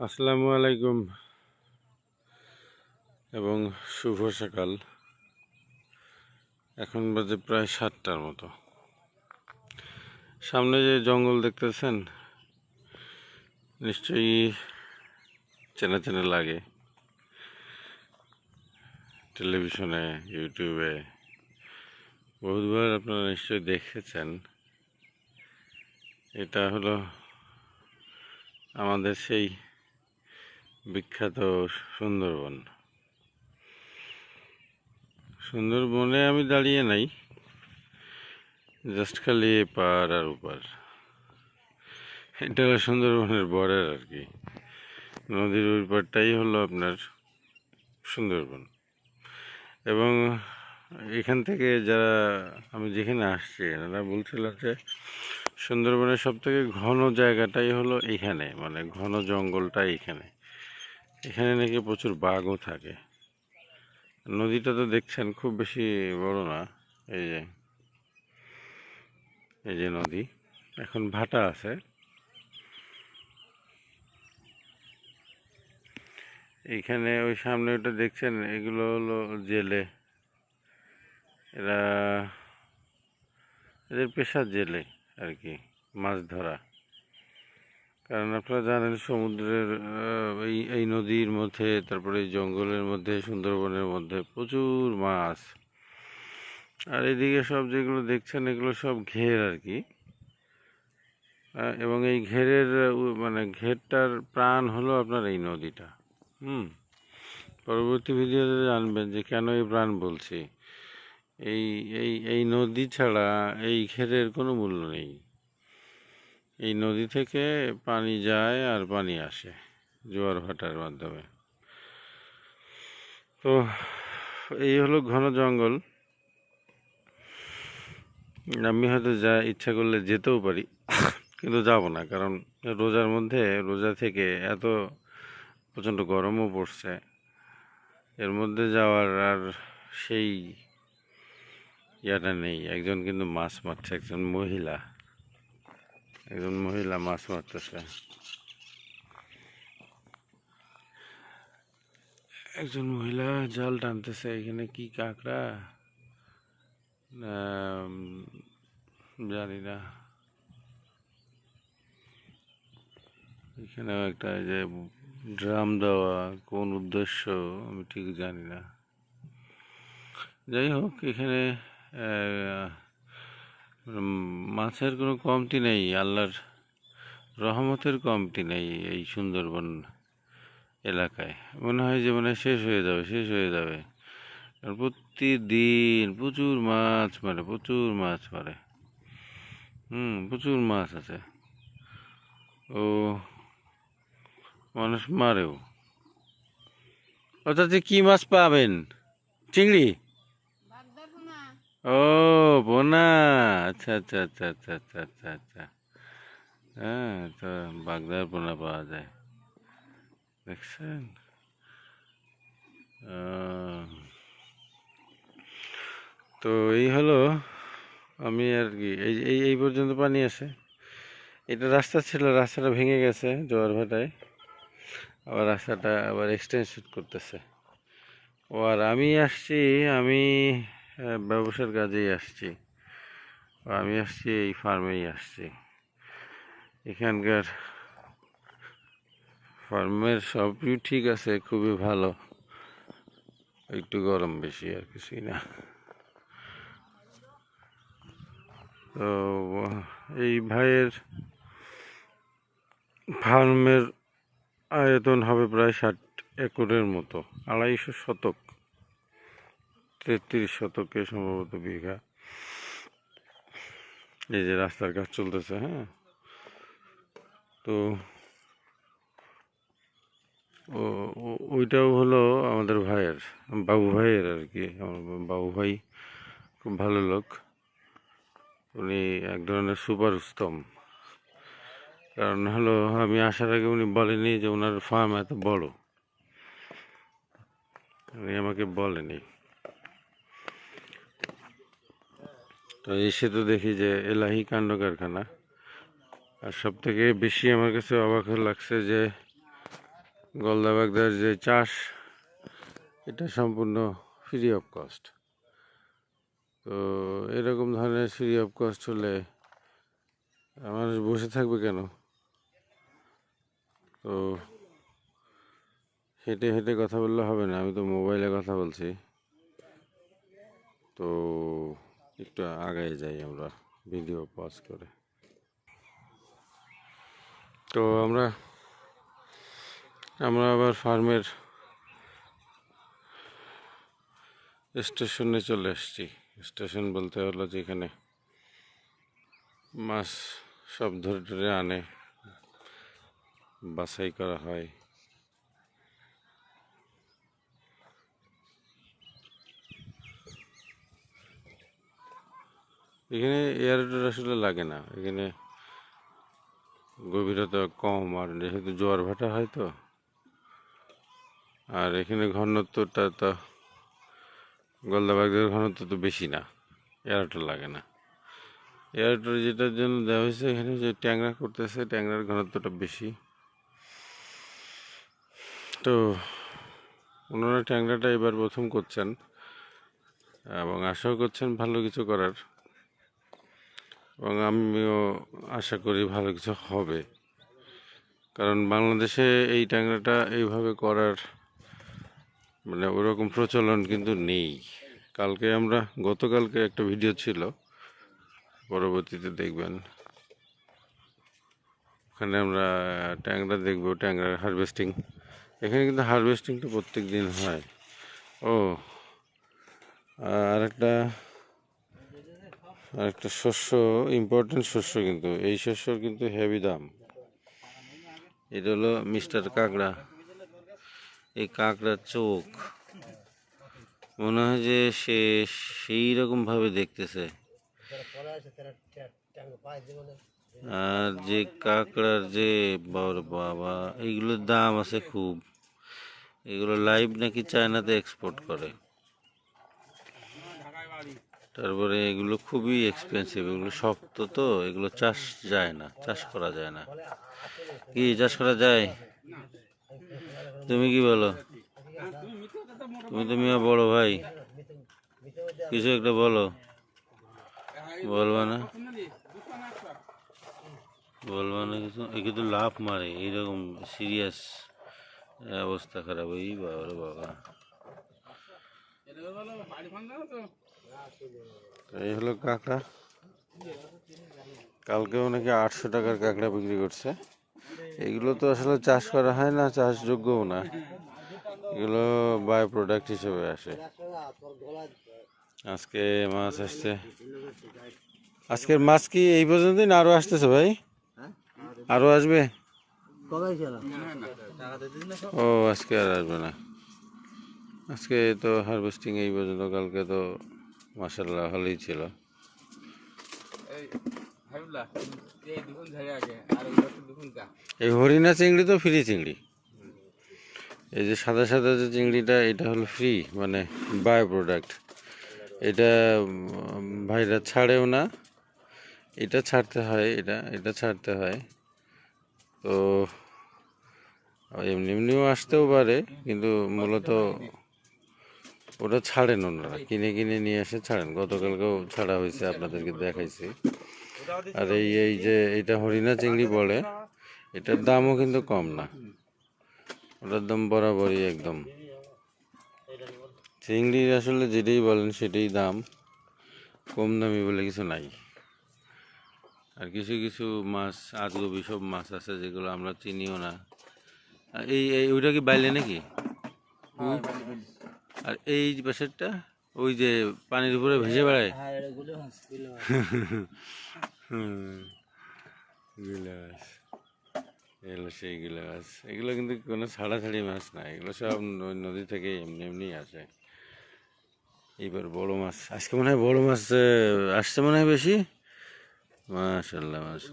আসসালামু আলাইকুম এবং শুভ সকাল। এখন বাজে প্রায় 7টার মতো। সামনে যে জঙ্গল দেখতেছেন নিশ্চয়ই চেনা চেনা লাগে। টেলিভিশনে, ইউটিউবে বহুবার আপনারা নিশ্চয়ই দেখেছেন। এটা হলো আমাদের সেই বিখ্যাত সুন্দরবন। সুন্দরবনে আমি দাঁড়িয়ে নাই, জাস্ট খালি এপার আর ওপার। এটা হলো সুন্দরবনের বর্ডার আর কি। নদীর ওই পারটাই হলো আপনার সুন্দরবন। এবং এখান থেকে যারা আমি যেখানে আসছি এনারা বলছিল যে সুন্দরবনের সব থেকে ঘন জায়গাটাই হলো এইখানে, মানে ঘন জঙ্গলটাই এখানে। এখানে নাকি প্রচুর বাঘও থাকে। নদীটা তো দেখছেন খুব বেশি বড় না। এই যে এই যে নদী এখন ভাটা আছে। এইখানে ওই সামনে ওটা দেখছেন, এগুলো হলো জেলে। এরা এদের পেশা জেলে আর কি, মাছ ধরা। কারণ আপনারা জানেন সমুদ্রের এই এই নদীর মধ্যে, তারপরে এই জঙ্গলের মধ্যে, সুন্দরবনের মধ্যে প্রচুর মাছ। আর এদিকে সব যেগুলো দেখছেন এগুলো সব ঘের আর কি। এবং এই ঘেরের মানে ঘেরটার প্রাণ হলো আপনার এই নদীটা। পরবর্তী ভিডিওতে জানবেন যে কেন এই প্রাণ বলছি। এই এই এই নদী ছাড়া এই ঘেরের কোনো মূল্য নেই। এই নদী থেকে পানি যায় আর পানি আসে জোয়ার ভাটার মাধ্যমে। তো এই হলো ঘন জঙ্গল। আমি হয়তো যা ইচ্ছা করলে যেতেও পারি, কিন্তু যাব না। কারণ রোজার মধ্যে, রোজা থেকে এত প্রচণ্ড গরমও পড়ছে, এর মধ্যে যাওয়ার আর সেই ইয়াটা নেই। একজন কিন্তু মাছ মারছে, একজন মহিলা মাছ মারতেছে। একজন মহিলা জাল টানতেছে। এখানে কি কাঁকড়া জানি না। এখানেও একটা যে ড্রাম দেওয়া, কোন উদ্দেশ্য আমি ঠিক জানি না। যাই হোক, এখানে মাছের কোনো কমতি নেই, আল্লাহর রহমতের কমতি নেই এই সুন্দরবন এলাকায়। মনে হয় যে মানে শেষ হয়ে যাবে। আর প্রতিদিন প্রচুর মাছ মারে, প্রচুর মাছ আছে। ও মানুষ মারেও। অর্থাৎ কি মাছ পাবেন? চিংড়ি? ও বোনা, আচ্ছা আচ্ছা আচ্ছা আচ্ছা আচ্ছা আচ্ছা আচ্ছা। হ্যাঁ, তো বাগদার পোনা পাওয়া যায়, দেখছেন। তো এই হলো, আমি আর কি এই এই এই পর্যন্ত পানি আসে। এটা রাস্তা ছিল, রাস্তাটা ভেঙে গেছে জোয়ার ভাটায়। আবার রাস্তাটা আবার এক্সটেনশন করতেছে। ও আর আমি ব্যবসার কাজেই আসছি। আমি আসছি এই ফার্মেই আসছি। এখানকার ফার্মের সবই ঠিক আছে, খুবই ভালো, একটু গরম বেশি আর কিছুই না। তো এই ভাইয়ের ফার্মের আয়তন হবে প্রায় 60 একরের মতো, 250 শতক, 33 শতকে সম্ভবত বিঘা। এই যে রাস্তার কাজ চলতেছে, হ্যাঁ। তো ওইটাও হলো আমাদের ভাইয়ের, বাবু ভাইয়ের আর কি। আমার বাবু ভাই খুব ভালো লোক। উনি এক ধরনের সুপার উত্তম। কারণ হলো আমি আসার আগে উনি বলেনি যে ওনার ফার্ম এত বড়, উনি আমাকে বলেনি। তো এসে তো দেখি যে এলাহি কাণ্ড কারখানা। আর সব থেকে বেশি আমার কাছে অবাক লাগছে যে গলদা বাগদার যে চাষ, এটা সম্পূর্ণ ফ্রি অফ কস্ট। তো এরকম ধরনের ফ্রি অফ কস্ট হলে মানুষ বসে থাকবে কেন? তো হেঁটে হেঁটে কথা বললে হবে না, আমি তো মোবাইলে কথা বলছি। তো একটু আগায় যাই আমরা ভিডিও পজ করে। তো আমরা আবার ফার্মের স্টেশনে চলে এসেছি। স্টেশন বলতে হলো যেখানে মাছ সব ধরে ধরে আনে, বাছাই করা হয়। এখানে এয়ারটেল আসলে লাগে না, এখানে গভীরতা কম, আর যেহেতু জোয়ার ভাটা হয় তো, আর এখানে ঘনত্বটা তো গলদাবাগদের ঘনত্ব তো বেশি না, এয়ারটেল লাগে না। এয়ারটেল যেটার জন্য দেওয়া হয়েছে, এখানে যে ট্যাংরা করতেছে, ট্যাংরার ঘনত্বটা বেশি। তো ওনারা ট্যাংরাটা এবার প্রথম করছেন এবং আশাও করছেন ভালো কিছু করার, এবং আমিও আশা করি ভালো কিছু হবে। কারণ বাংলাদেশে এই ট্যাংরাটা এইভাবে করার মানে ওরকম প্রচলন কিন্তু নেই। গতকালকে একটা ভিডিও ছিল, পরবর্তীতে দেখবেন, ওখানে আমরা ট্যাংরা দেখবো, ট্যাংরার হারভেস্টিং। এখানে কিন্তু হারভেস্টিংটা প্রত্যেক দিন হয়। ও আরেকটা শস্য, ইম্পর্টেন্ট শস্য, কিন্তু এই শস্যর কিন্তু হেভি দাম। এটা হলো মিস্টার কাঁকড়া। এই কাঁকড়ার চোখ মনে হয় যে সে সেই রকম ভাবে দেখতেছে। আর যে কাঁকড়ার যে বাবা, এইগুলোর দাম আছে খুব। এগুলো লাইভ নাকি চায়নাতে এক্সপোর্ট করে। তারপরে এগুলো খুবই এক্সপেন্সিভ, এগুলো শক্ত, তো এগুলো চাষ করা যায় না। কি চাষ করা যায়? তুমি কি বলো? তুমি তো মিয়া বড় ভাই, কিছু একটা বলো। বলবা না কিছু? এ কিন্তু লাফ মারে, এইরকম সিরিয়াস অবস্থা খারাপ। এই বাবা রে বাবা, এই হলো কাঁকড়া। কালকেও নাকি 800 টাকার কাঁকড়া বিক্রি করছে। এগুলো তো আসলে চাষ করা হয় না, চাষযোগ্যও না, এগুলো বাই প্রোডাক্ট হিসেবে আসে। আজকে মাছ আসছে। আজকের মাছ কি এই পর্যন্তই না আরো আসতেছে ভাই? আরো আসবে? ও আজকে আর আসবে না। আজকে তো হারভেস্টিং এই পর্যন্ত, কালকে তো মাশাআল্লাহ ভালোই ছিল। এই হরিণা চিংড়ি তো ফ্রি চিংড়ি। এই যে সাদা সাদা যে চিংড়িটা, এটা হলো ফ্রি, মানে বাই প্রোডাক্ট। এটা ভাইরা ছাড়েও না, এটা ছাড়তে হয়, এটা ছাড়তে হয়। তো এমনিও আসতেও পারে, কিন্তু মূলত ওটা ছাড়েন ওনারা, কিনে নিয়ে এসে ছাড়েন। গতকালকেও ছাড়া হয়েছে, আপনাদেরকে দেখাইছি। আর এই যে এটা হরিণা চিংড়ি বলে, এটার দামও কিন্তু কম না, ওটার দাম বরাবরই একদম। চিংড়ির আসলে যেটাই বলেন সেটাই দাম, কম দামি বলে কিছু নাই। আর কিছু কিছু মাছ, আজগবি সব মাছ আছে যেগুলো আমরা চিনিও না। এই ওইটা কি বাইলে নাকি? আর এই পাশেরটা ওই যে পানির উপরে ভেসে বেড়ায়, গিলা মাছ, এগুলো সেই গিলা মাছ। এগুলো কিন্তু কোনো ছাড়াছাড়ি মাছ না, এগুলো সব নদী থেকে এমনি আসে। এইবার বড় মাছ আজকে মনে হয়, বড় মাছ আসছে মনে হয় বেশি। মাশাআল্লাহ মাছ।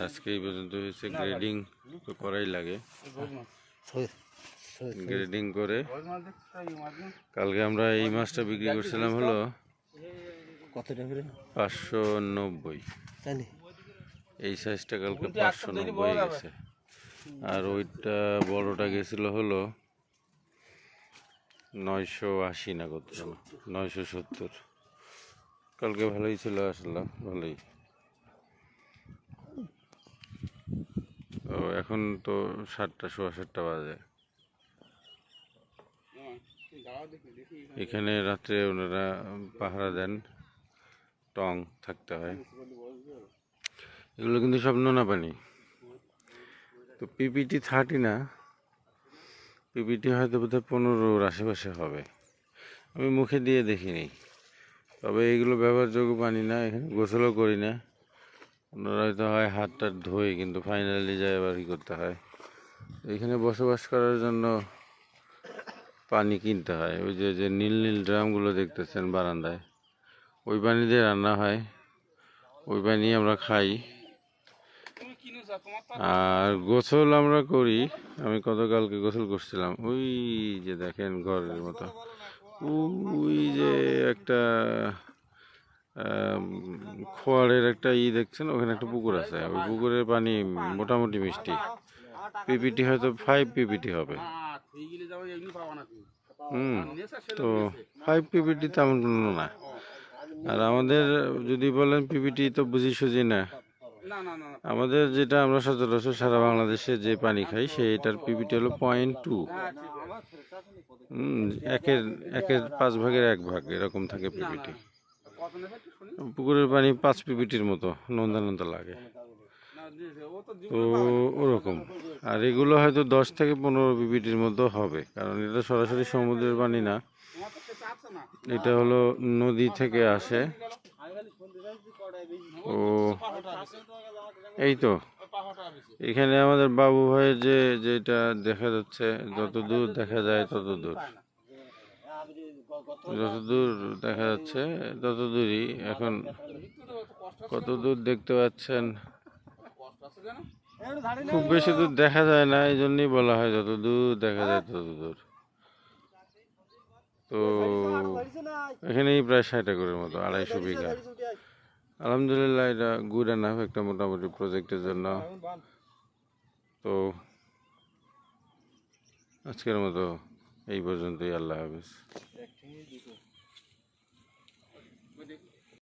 আজকে এই পর্যন্ত হয়েছে, গ্রেডিং তো করাই লাগে। গ্রেডিং করে কালকে আমরা এই মাছটা বিক্রি করছিলাম হলো কত টাকা করে? 590। এই সাইজটা কালকে 590 গেছে, আর ওইটা বড়টা গেছিল হলো 980 না কত, 970। কালকে ভালোই ছিল আসলে, ভালোই। তো এখন তো 7টা, 7:15 বাজে। এখানে রাত্রে ওনারা পাহারা দেন, টং থাকতে হয়। এগুলো কিন্তু সব নোনা পানি। তো পিপিটি 30 না, পিপিটি হয়তো বোধহয় 15-র আশেপাশে হবে। আমি মুখে দিয়ে দেখিনি, তবে এগুলো ব্যবহারযোগ্য পানি না। এখানে গোসলও করি না, ওনারা হয়তো হয় হাত টাত ধোয়, কিন্তু ফাইনালি যায় আবার কি করতে হয়, এখানে বসবাস করার জন্য পানি কিনতে হয়। ওই যে যে নীল নীল ড্রামগুলো দেখতেছেন বারান্দায়, ওই পানি দিয়ে রান্না হয়, ওই পানি আমরা খাই। আর গোসল আমরা করি, আমি গতকালকে গোসল করছিলাম। ওই যে দেখেন ঘরের মতো, ওই যে একটা খোয়ারের একটা দেখছেন, ওখানে একটা পুকুর আছে। ওই পুকুরের পানি মোটামুটি মিষ্টি। পিপিটি হয়তো 5 পিপিটি হবে। তো 5 পিপিটি তেমন কোনো না। আর আমাদের যদি বলেন পিপিটি, তো বুঝি সুঝি না। আমাদের যেটা আমরা সচরাচর সারা বাংলাদেশে যে পানি খাই, সেইটার পিপিটি হলো 0.2। একের 5 ভাগের 1 ভাগ এরকম থাকে পিপিটি। পুকুরের পানি 5 পিপিটির মতো নোনতা নোনতা লাগে, তো ওরকম। আর এগুলো হয়তো 10 থেকে 15 পিপিটির মতো হবে, কারণ এটা সরাসরি সমুদ্রের পানি না, এটা হলো নদী থেকে আসে। ও এই তো এখানে আমাদের বাবু ভাইয়ের যে যেটা দেখা যাচ্ছে, যত দূর দেখা যায় তত দূর, যত দূর দেখা যাচ্ছে তত দূরই। এখন কত দূর দেখতে পাচ্ছেন, খুব বেশি দূর দেখা যায় না, এই জন্যই বলা হয় যত দূর দেখা যায় তত দূর। তো এখানেই প্রায় 60 একরের মতো, 250 বিঘা। আলহামদুলিল্লাহ, এটা গুড এনাফ একটা মোটামুটি প্রজেক্টের জন্য। তো আজকের মতো এই পর্যন্তই। আল্লাহ হাফেজ।